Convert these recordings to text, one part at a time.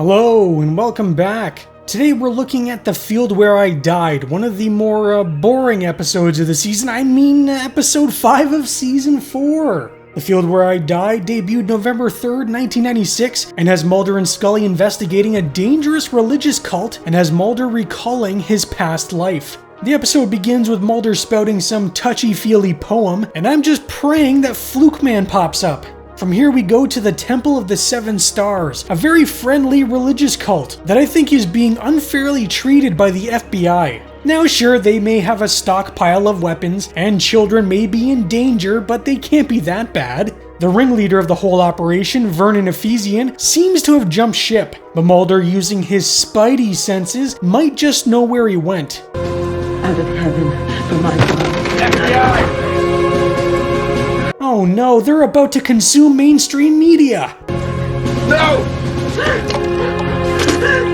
Hello and welcome back. Today we're looking at The Field Where I Died, one of the more boring episodes of the season. I mean episode 5 of season 4. The Field Where I Died debuted November 3rd, 1996 and has Mulder and Scully investigating a dangerous religious cult and has Mulder recalling his past life. The episode begins with Mulder spouting some touchy-feely poem, and I'm just praying that Fluke Man pops up. From here we go to the Temple of the Seven Stars, a very friendly religious cult that I think is being unfairly treated by the FBI. Now sure, they may have a stockpile of weapons, and children may be in danger, but they can't be that bad. The ringleader of the whole operation, Vernon Ephesian, seems to have jumped ship, but Mulder, using his spidey senses, might just know where he went. Out of heaven for my God. FBI! Oh no, they're about to consume mainstream media! No!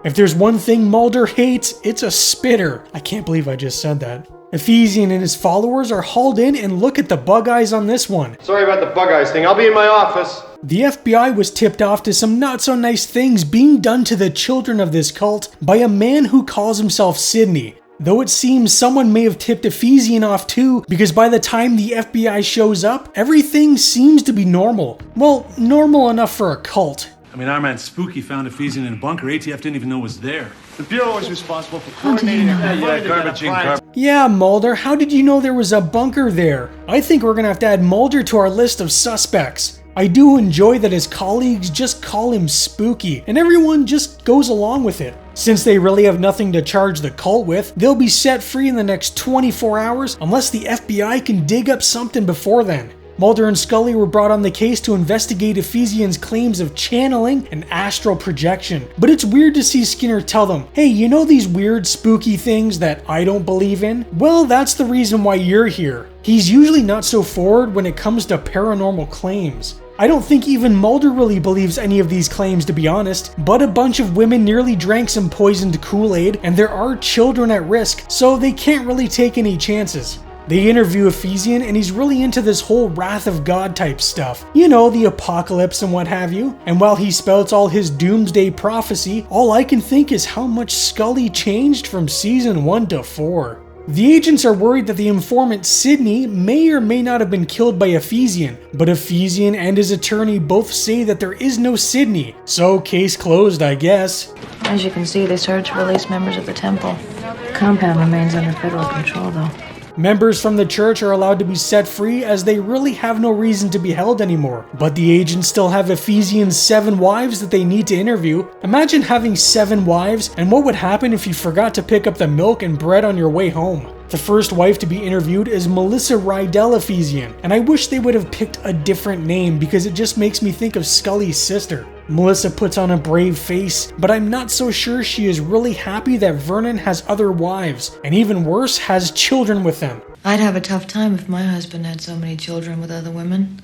If there's one thing Mulder hates, it's a spitter. I can't believe I just said that. Ephesian and his followers are hauled in, and look at the bug eyes on this one. Sorry about the bug eyes thing, I'll be in my office. The FBI was tipped off to some not so nice things being done to the children of this cult by a man who calls himself Sidney. Though it seems someone may have tipped Ephesian off too, because by the time the FBI shows up, everything seems to be normal. Well, normal enough for a cult. I mean, our man Spooky found Ephesian in a bunker ATF didn't even know was there. The Bureau is responsible for coordinating Garbage in, garbage. Yeah, Mulder, how did you know there was a bunker there? I think we're gonna have to add Mulder to our list of suspects. I do enjoy that his colleagues just call him Spooky, and everyone just goes along with it. Since they really have nothing to charge the cult with, they'll be set free in the next 24 hours unless the FBI can dig up something before then. Mulder and Scully were brought on the case to investigate Ephesian's claims of channeling and astral projection. But it's weird to see Skinner tell them, hey, you know these weird spooky things that I don't believe in? Well, that's the reason why you're here. He's usually not so forward when it comes to paranormal claims. I don't think even Mulder really believes any of these claims, to be honest, but a bunch of women nearly drank some poisoned Kool-Aid, and there are children at risk, so they can't really take any chances. They interview Ephesian, and he's really into this whole Wrath of God type stuff. You know, the apocalypse and what have you. And while he spouts all his doomsday prophecy, all I can think is how much Scully changed from season 1 to 4. The agents are worried that the informant Sidney may or may not have been killed by Ephesian, but Ephesian and his attorney both say that there is no Sidney, so case closed, I guess. As you can see, they started to release members of the temple. The compound remains under federal control, though. Members from the church are allowed to be set free as they really have no reason to be held anymore. But the agents still have Ephesian's 7 wives that they need to interview. Imagine having 7 wives, and what would happen if you forgot to pick up the milk and bread on your way home? The first wife to be interviewed is Melissa Rydell Ephesian, and I wish they would have picked a different name because it just makes me think of Scully's sister. Melissa puts on a brave face, but I'm not so sure she is really happy that Vernon has other wives, and even worse, has children with them. I'd have a tough time if my husband had so many children with other women.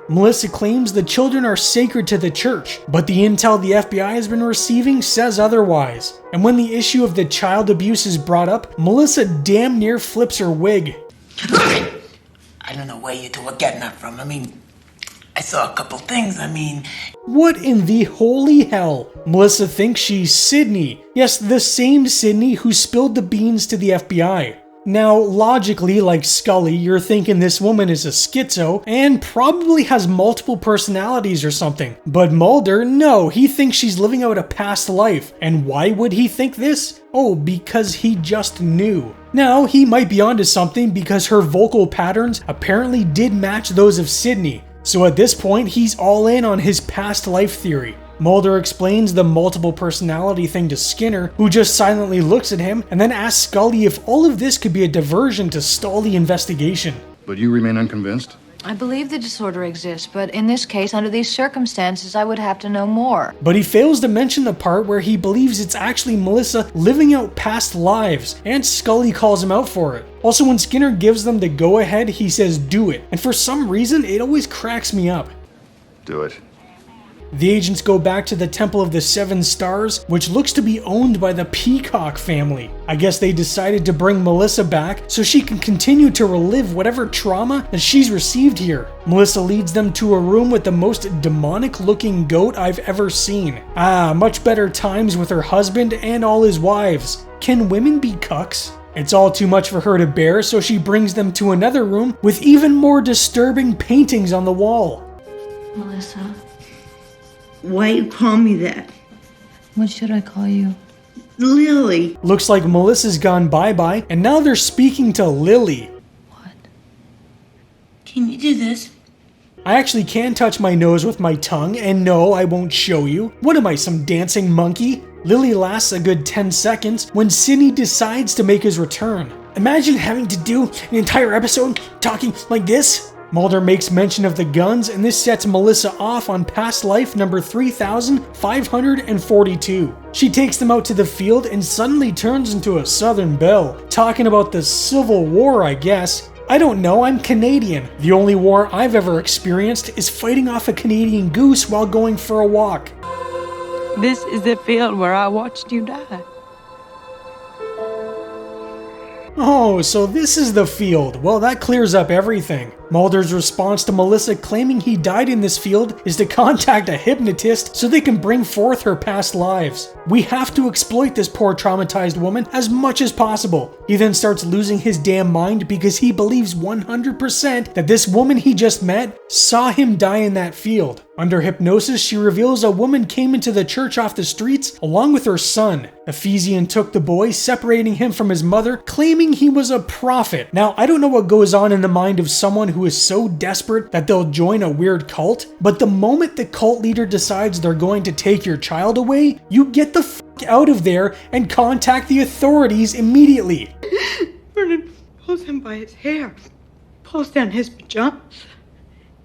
Melissa claims the children are sacred to the church, but the intel the FBI has been receiving says otherwise. And when the issue of the child abuse is brought up, Melissa damn near flips her wig. I don't know where you two are getting that from. I saw a couple things. What in the holy hell? Melissa thinks she's Sidney. Yes, the same Sidney who spilled the beans to the FBI. Now, logically, like Scully, you're thinking this woman is a schizo and probably has multiple personalities or something. But Mulder, no, he thinks she's living out a past life. And why would he think this? Oh, because he just knew. Now, he might be onto something because her vocal patterns apparently did match those of Sidney. So at this point, he's all in on his past life theory. Mulder explains the multiple personality thing to Skinner, who just silently looks at him and then asks Scully if all of this could be a diversion to stall the investigation. But you remain unconvinced? I believe the disorder exists, but in this case, under these circumstances, I would have to know more. But he fails to mention the part where he believes it's actually Melissa living out past lives, and Scully calls him out for it. Also, when Skinner gives them the go-ahead, he says do it, and for some reason, it always cracks me up. Do it. The agents go back to the Temple of the Seven Stars, which looks to be owned by the Peacock family. I guess they decided to bring Melissa back so she can continue to relive whatever trauma that she's received here. Melissa leads them to a room with the most demonic looking goat I've ever seen. Much better times with her husband and all his wives. Can women be cucks? It's all too much for her to bear, so she brings them to another room with even more disturbing paintings on the wall. Melissa, Why you call me that? what should I call you? Lily. Looks like Melissa's gone bye-bye, and now they're speaking to Lily. What? Can you do this? I actually can touch my nose with my tongue, and no, I won't show you. What am I, some dancing monkey? Lily lasts a good 10 seconds when Sidney decides to make his return. Imagine having to do an entire episode talking like this. Mulder makes mention of the guns, and this sets Melissa off on past life number 3542. She takes them out to the field and suddenly turns into a Southern belle, talking about the Civil War, I guess. I don't know, I'm Canadian. The only war I've ever experienced is fighting off a Canadian goose while going for a walk. This is the field where I watched you die. Oh, so this is the field. Well, that clears up everything. Mulder's response to Melissa claiming he died in this field is to contact a hypnotist so they can bring forth her past lives. We have to exploit this poor traumatized woman as much as possible. He then starts losing his damn mind because he believes 100% that this woman he just met saw him die in that field. Under hypnosis, she reveals a woman came into the church off the streets along with her son. Ephesian took the boy, separating him from his mother, claiming he was a prophet. Now, I don't know what goes on in the mind of someone who is so desperate that they'll join a weird cult, but the moment the cult leader decides they're going to take your child away, you get the f*** out of there and contact the authorities immediately. Vernon pulls him by his hair, pulls down his pajamas,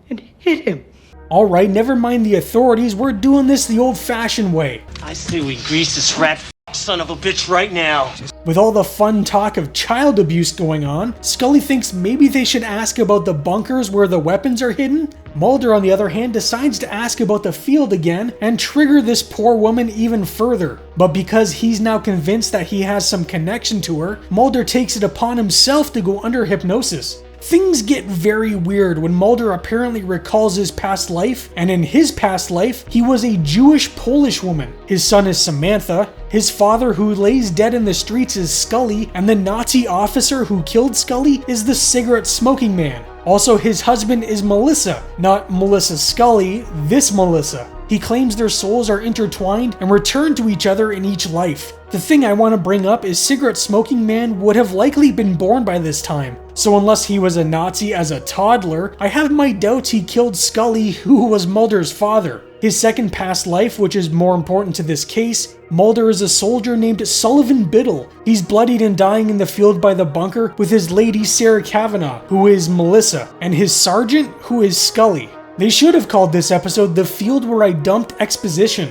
and hit him. Alright, never mind the authorities, we're doing this the old-fashioned way. I say we grease this rat son of a bitch right now. With all the fun talk of child abuse going on, Scully thinks maybe they should ask about the bunkers where the weapons are hidden. Mulder, on the other hand, decides to ask about the field again and trigger this poor woman even further. But because he's now convinced that he has some connection to her, Mulder takes it upon himself to go under hypnosis. Things get very weird when Mulder apparently recalls his past life, and in his past life, he was a Jewish Polish woman. His son is Samantha, his father who lays dead in the streets is Scully, and the Nazi officer who killed Scully is the cigarette smoking man. Also, his husband is Melissa, not Melissa Scully, this Melissa. He claims their souls are intertwined and return to each other in each life. The thing I want to bring up is cigarette smoking man would have likely been born by this time. So unless he was a Nazi as a toddler, I have my doubts he killed Scully, who was Mulder's father. His second past life, which is more important to this case, Mulder is a soldier named Sullivan Biddle. He's bloodied and dying in the field by the bunker with his lady Sarah Kavanaugh, who is Melissa, and his sergeant, who is Scully. They should have called this episode The Field Where I Dumped Exposition.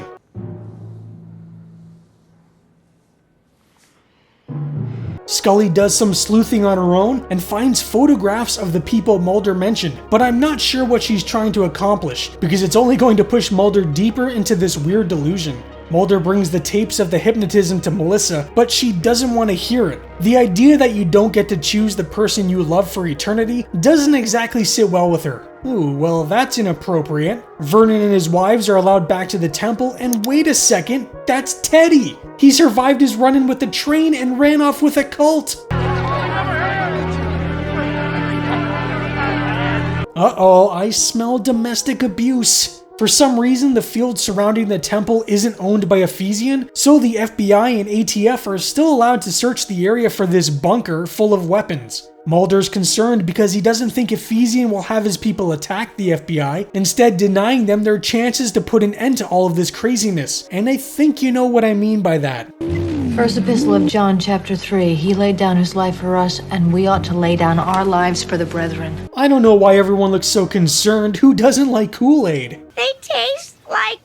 Scully does some sleuthing on her own and finds photographs of the people Mulder mentioned, but I'm not sure what she's trying to accomplish because it's only going to push Mulder deeper into this weird delusion. Mulder brings the tapes of the hypnotism to Melissa, but she doesn't want to hear it. The idea that you don't get to choose the person you love for eternity doesn't exactly sit well with her. Ooh, well that's inappropriate. Vernon and his wives are allowed back to the temple, and wait a second, that's Teddy! He survived his run-in with the train and ran off with a cult! Uh-oh, I smell domestic abuse. For some reason, the field surrounding the temple isn't owned by Ephesian, so the FBI and ATF are still allowed to search the area for this bunker full of weapons. Mulder's concerned because he doesn't think Ephesian will have his people attack the FBI, instead denying them their chances to put an end to all of this craziness. And I think you know what I mean by that. First epistle of John, chapter 3. He laid down his life for us, and we ought to lay down our lives for the brethren. I don't know why everyone looks so concerned. Who doesn't like Kool-Aid? They taste like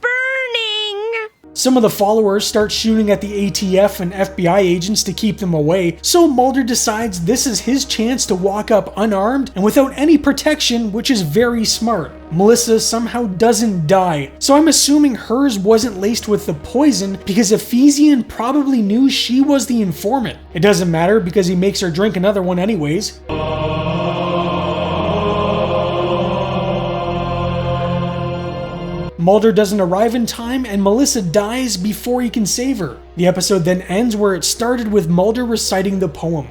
burning. Some of the followers start shooting at the ATF and FBI agents to keep them away, so Mulder decides this is his chance to walk up unarmed and without any protection, which is very smart. Melissa somehow doesn't die, so I'm assuming hers wasn't laced with the poison because Ephesian probably knew she was the informant. It doesn't matter because he makes her drink another one anyways. Mulder doesn't arrive in time and Melissa dies before he can save her. The episode then ends where it started with Mulder reciting the poem.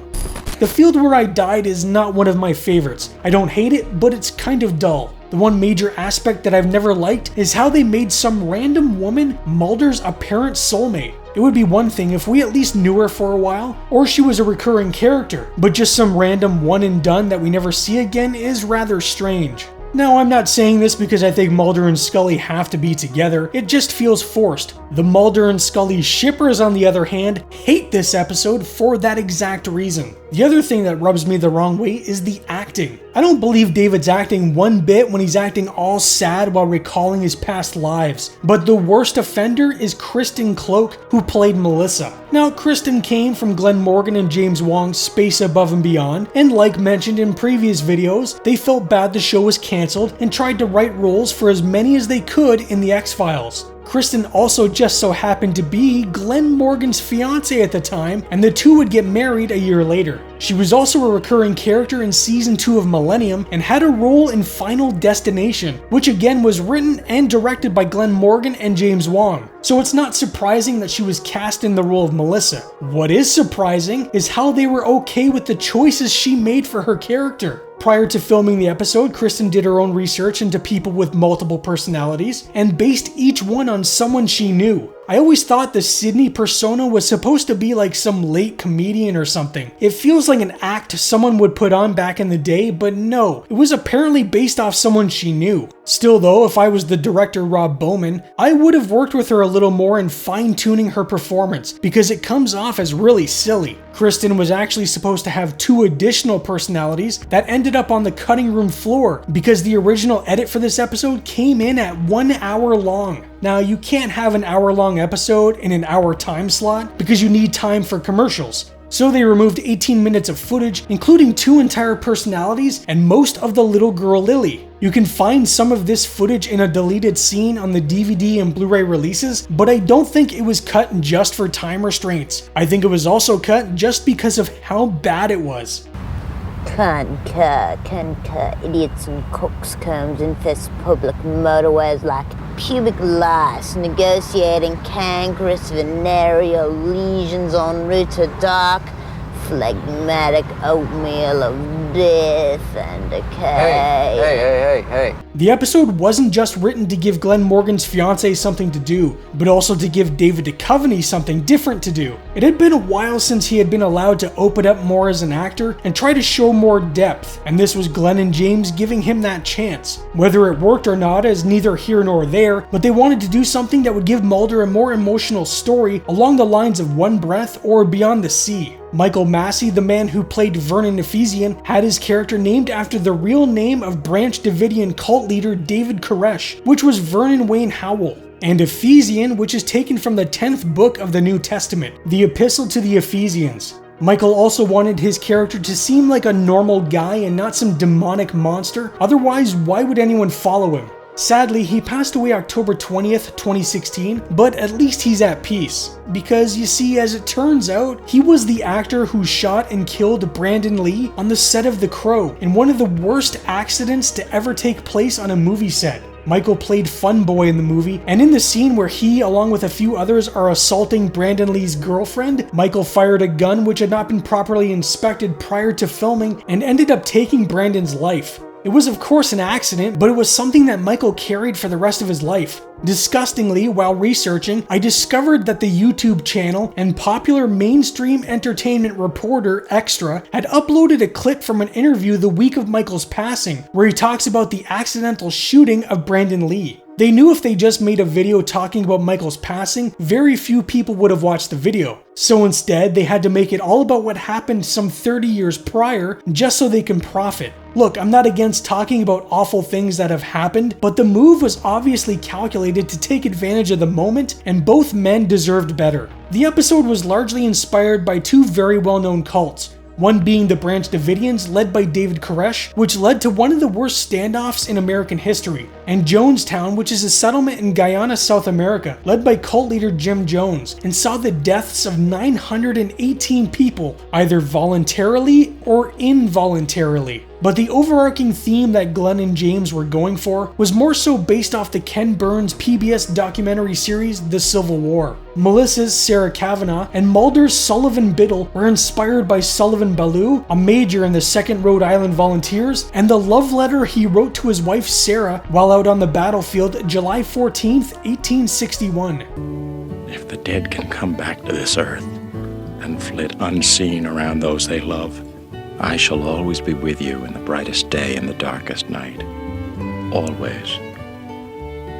The Field Where I Died is not one of my favorites. I don't hate it, but it's kind of dull. The one major aspect that I've never liked is how they made some random woman Mulder's apparent soulmate. It would be one thing if we at least knew her for a while, or she was a recurring character, but just some random one and done that we never see again is rather strange. Now, I'm not saying this because I think Mulder and Scully have to be together, it just feels forced. The Mulder and Scully shippers, on the other hand, hate this episode for that exact reason. The other thing that rubs me the wrong way is the acting. I don't believe David's acting one bit when he's acting all sad while recalling his past lives. But the worst offender is Kristen Cloak, who played Melissa. Now, Kristen came from Glenn Morgan and James Wong's Space Above and Beyond, and like mentioned in previous videos, they felt bad the show was cancelled and tried to write roles for as many as they could in the X-Files. Kristen also just so happened to be Glenn Morgan's fiancée at the time, and the two would get married a year later. She was also a recurring character in season 2 of Millennium and had a role in Final Destination, which again was written and directed by Glenn Morgan and James Wong. So it's not surprising that she was cast in the role of Melissa. What is surprising is how they were okay with the choices she made for her character. Prior to filming the episode, Kristen did her own research into people with multiple personalities and based each one on someone she knew. I always thought the Sydney persona was supposed to be like some late comedian or something. It feels like an act someone would put on back in the day, but no, it was apparently based off someone she knew. Still though, if I was the director Rob Bowman, I would have worked with her a little more in fine-tuning her performance because it comes off as really silly. Kristen was actually supposed to have 2 additional personalities that ended up on the cutting room floor because the original edit for this episode came in at 1 hour long. Now, you can't have an hour-long episode in an hour time slot because you need time for commercials. So they removed 18 minutes of footage, including 2 entire personalities and most of the little girl Lily. You can find some of this footage in a deleted scene on the DVD and Blu-ray releases, but I don't think it was cut just for time restraints. I think it was also cut just because of how bad it was. Concur, idiots and coxcombs infest public motorways like pubic lice, negotiating cankerous venereal lesions en route to dark, phlegmatic oatmeal of death and decay. Hey. The episode wasn't just written to give Glenn Morgan's fiancée something to do, but also to give David Duchovny something different to do. It had been a while since he had been allowed to open up more as an actor and try to show more depth, and this was Glenn and James giving him that chance. Whether it worked or not is neither here nor there, but they wanted to do something that would give Mulder a more emotional story along the lines of One Breath or Beyond the Sea. Michael Massey, the man who played Vernon Ephesian, had his character named after the real name of Branch Davidian cult leader David Koresh, which was Vernon Wayne Howell. And Ephesian, which is taken from the 10th book of the New Testament, the Epistle to the Ephesians. Michael also wanted his character to seem like a normal guy and not some demonic monster, otherwise why would anyone follow him? Sadly, he passed away October 20th, 2016, but at least he's at peace. Because you see, as it turns out, he was the actor who shot and killed Brandon Lee on the set of The Crow in one of the worst accidents to ever take place on a movie set. Michael played Fun Boy in the movie, and in the scene where he, along with a few others, are assaulting Brandon Lee's girlfriend, Michael fired a gun which had not been properly inspected prior to filming and ended up taking Brandon's life. It was of course an accident, but it was something that Michael carried for the rest of his life. Disgustingly, while researching, I discovered that the YouTube channel and popular mainstream entertainment reporter Extra had uploaded a clip from an interview the week of Michael's passing, where he talks about the accidental shooting of Brandon Lee. They knew if they just made a video talking about Michael's passing, very few people would have watched the video. So instead, they had to make it all about what happened some 30 years prior, just so they can profit. Look, I'm not against talking about awful things that have happened, but the move was obviously calculated to take advantage of the moment, and both men deserved better. The episode was largely inspired by two very well-known cults, one being the Branch Davidians led by David Koresh, which led to one of the worst standoffs in American history, and Jonestown, which is a settlement in Guyana, South America, led by cult leader Jim Jones, and saw the deaths of 918 people, either voluntarily or involuntarily. But the overarching theme that Glenn and James were going for was more so based off the Ken Burns PBS documentary series The Civil War. Melissa's Sarah Kavanaugh and Mulder's Sullivan Biddle were inspired by Sullivan Ballou, a major in the 2nd Rhode Island Volunteers, and the love letter he wrote to his wife Sarah while out on the battlefield July 14th, 1861. If the dead can come back to this earth and flit unseen around those they love, I shall always be with you in the brightest day and the darkest night. Always.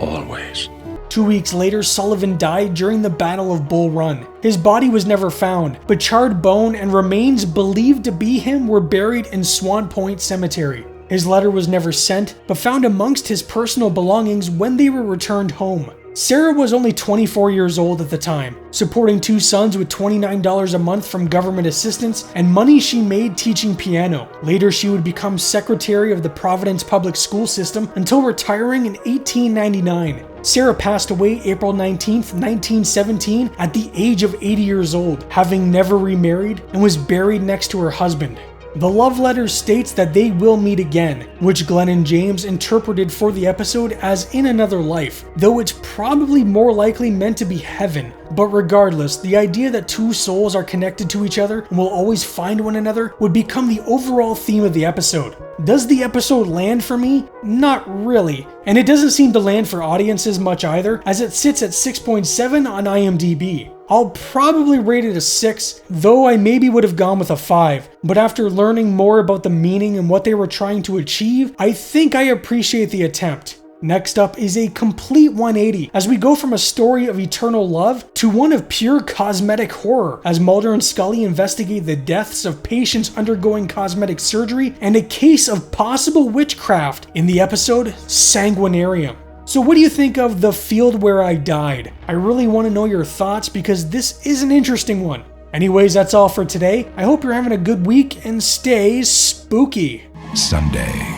Always. 2 weeks later, Sullivan died during the Battle of Bull Run. His body was never found, but charred bone and remains believed to be him were buried in Swan Point Cemetery. His letter was never sent, but found amongst his personal belongings when they were returned home. Sarah was only 24 years old at the time, supporting 2 sons with $29 a month from government assistance and money she made teaching piano. Later, she would become secretary of the Providence Public School System until retiring in 1899. Sarah passed away April 19, 1917 at the age of 80 years old, having never remarried, and was buried next to her husband. The love letter states that they will meet again, which Glenn and James interpreted for the episode as in another life, though it's probably more likely meant to be heaven. But regardless, the idea that 2 souls are connected to each other and will always find one another would become the overall theme of the episode. Does the episode land for me? Not really. And it doesn't seem to land for audiences much either, as it sits at 6.7 on IMDb. I'll probably rate it a 6, though I maybe would have gone with a 5. But after learning more about the meaning and what they were trying to achieve, I think I appreciate the attempt. Next up is a complete 180 as we go from a story of eternal love to one of pure cosmetic horror as Mulder and Scully investigate the deaths of patients undergoing cosmetic surgery and a case of possible witchcraft in the episode Sanguinarium. So what do you think of The Field Where I Died? I really want to know your thoughts because this is an interesting one. Anyways, that's all for today. I hope you're having a good week and stay spooky. Sunday.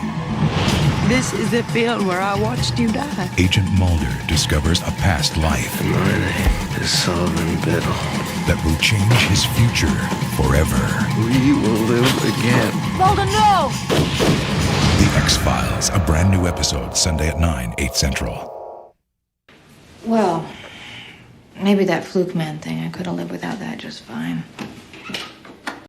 This is the field where I watched you die. Agent Mulder discovers a past life. My name is Sullivan Biddle. That will change his future forever. We will live again. Mulder, no! The X-Files, a brand new episode, Sunday at 9, 8 Central. Well, maybe that fluke man thing, I could have lived without that just fine.